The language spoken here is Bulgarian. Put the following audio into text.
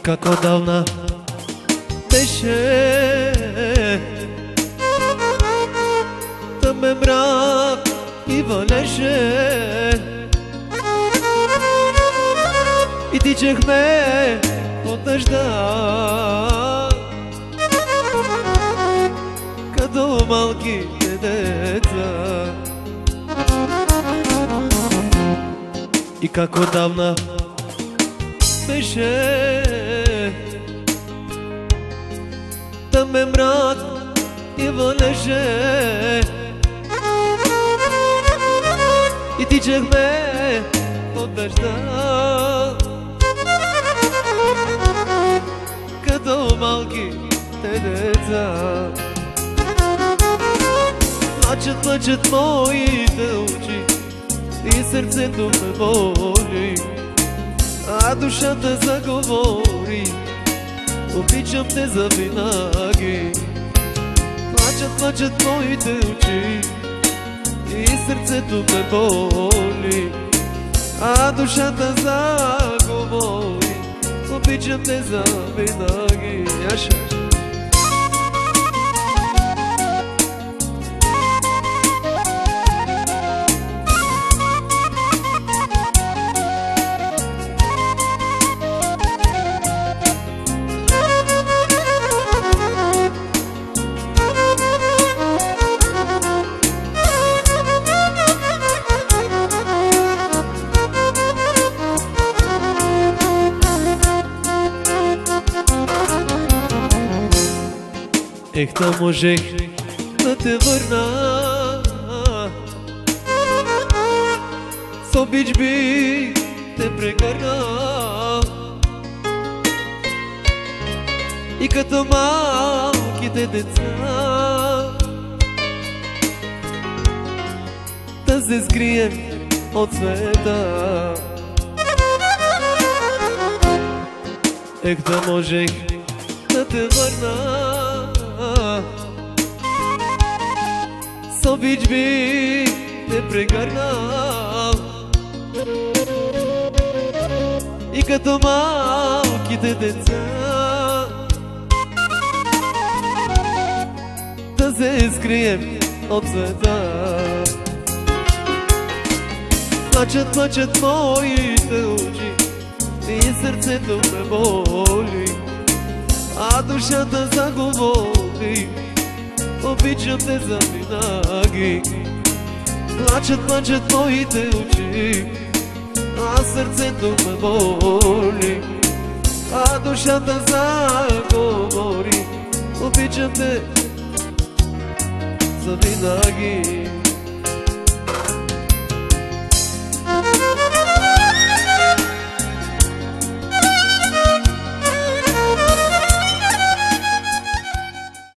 как отдавна беше тъмен мрак и валеше и тичахме от дъжда като малките деца. И как отдавна беше тъмен мрак и валеше и тичахме от дъжда като малките деца. Плачат моите очи и сърцето ме боли, а душата заговори: обичам те завинаги. Плачат моите очи и сърцето ме боли, а душата заговори: обичам те завинаги. Ех, да можех да те върна, с обич би те прегърна и като малките деца да се скрием от света. Ех, да можех да те върна, с обич би те прегърнал и като малките деца да се скрием от света. Плачат моите очи и сърцето ме боли, а душата заговори: обичам те завинаги. Плачат моите очи, а сърцето ме боли, а душата заговори: обичам те завинаги.